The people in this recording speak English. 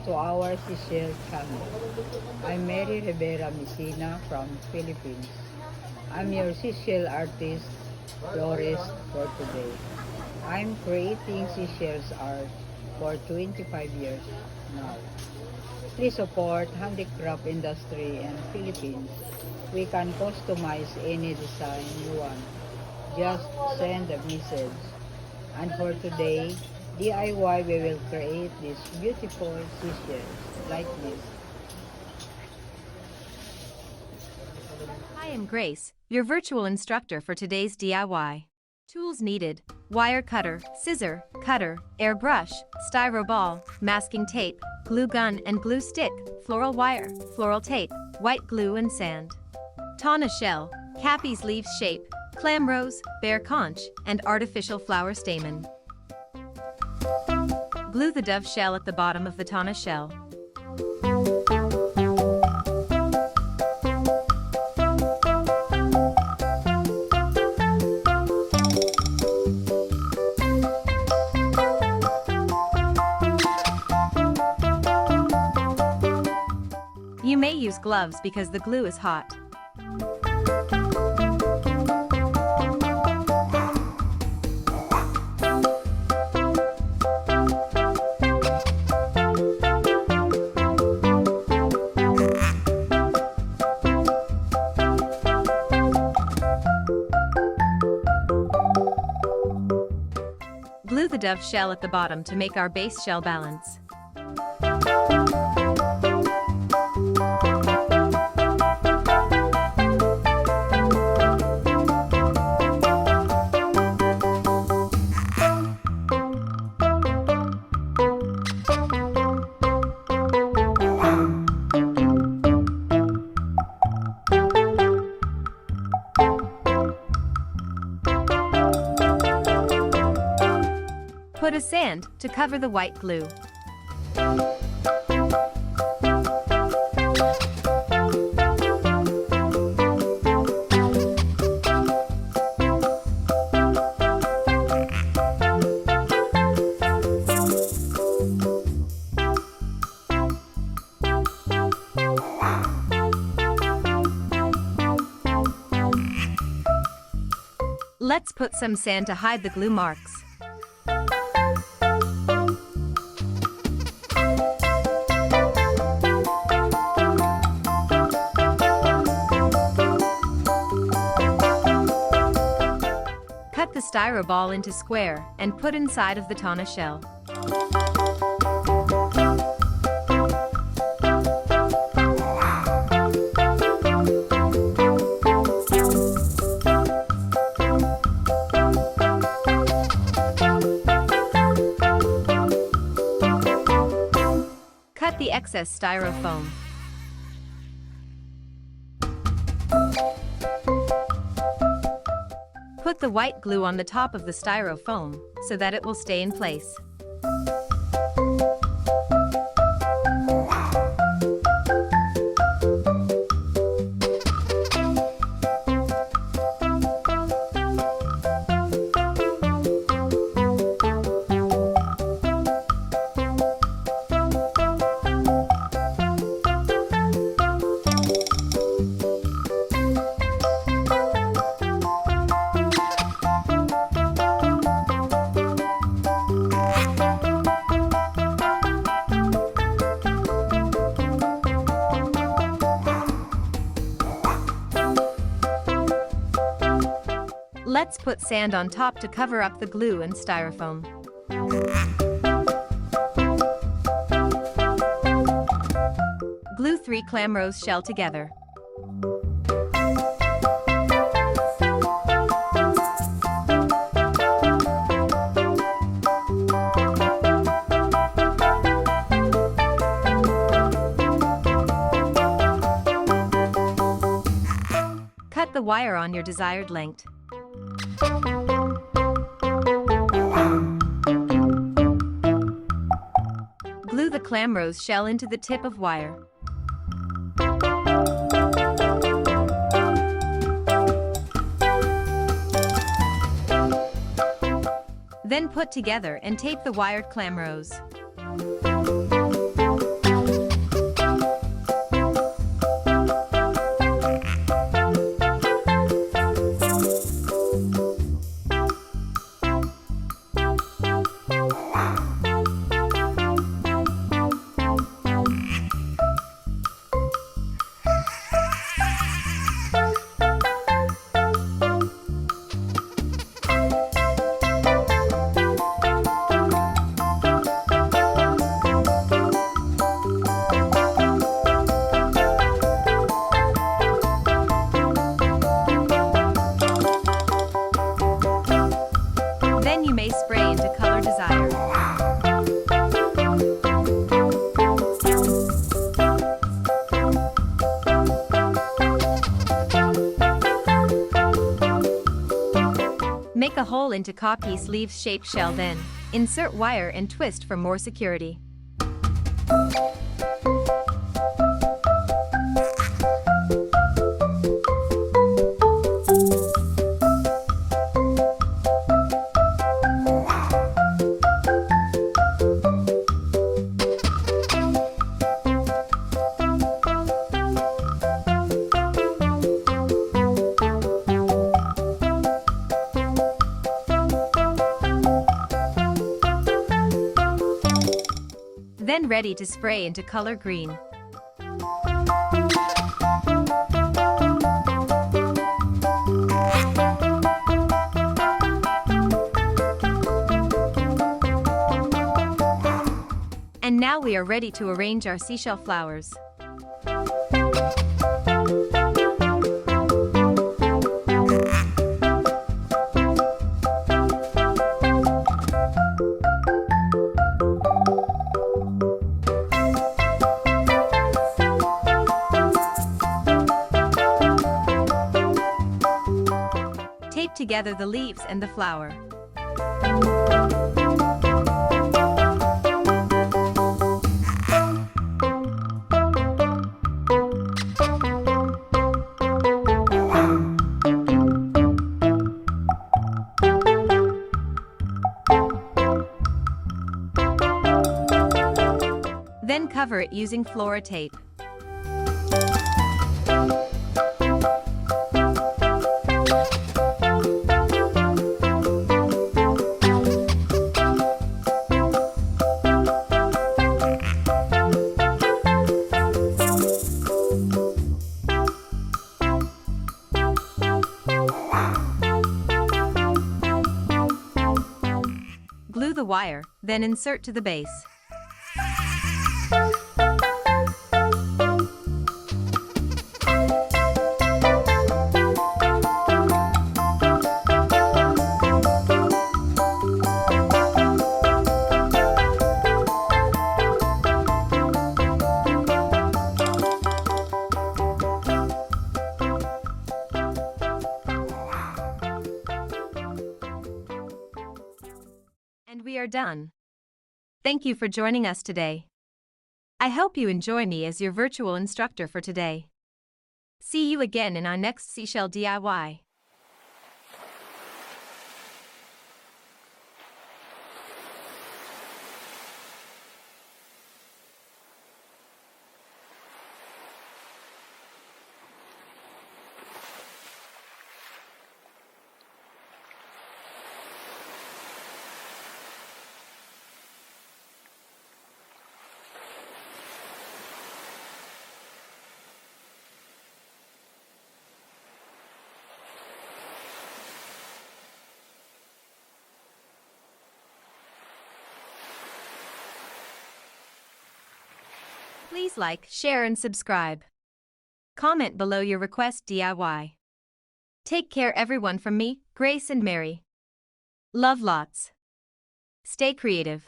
to our Seashell channel. I'm Mary Rivera Messina from Philippines. I'm your seashell artist, florist for today. I'm creating seashells art for 25 years now. Please support handicraft industry in Philippines. We can customize any design you want. Just send a message. And for today, DIY, we will create these beautiful seashells like this. I am Grace, your virtual instructor for today's DIY. Tools needed: wire cutter, scissor, cutter, airbrush, styro ball, masking tape, glue gun and glue stick, floral wire, floral tape, white glue and sand. Tana shell, Cappy's leaf shape, clam rose, bear conch, and artificial flower stamen. Glue the dove shell at the bottom of the Tana shell. You may use gloves because the glue is hot. Glue the dove shell at the bottom to make our base shell balance. Put a sand to cover the white glue. Let's put some sand to hide the glue marks. Cut the styro ball into square and put inside of the Tana shell. Cut the excess styrofoam. Put the white glue on the top of the styrofoam so that it will stay in place. Let's put sand on top to cover up the glue and styrofoam. Glue 3 clam rose shell together. Cut the wire on your desired length. Glue the clam rose shell into the tip of wire. Then put together and tape the wired clam rose. Make a hole into copy sleeves shaped shell, then insert wire and twist for more security. Then ready to spray into color green. And now we are ready to arrange our seashell flowers. Tape together the leaves and the flower. Then cover it using Floral Tape. Glue the wire, then insert to the base. And we are done. Thank you for joining us today. I hope you enjoy me as your virtual instructor for today. See you again in our next seashell DIY. Please like, share and subscribe. Comment below your request DIY. Take care everyone from me, Grace and Mary. Love lots. Stay creative.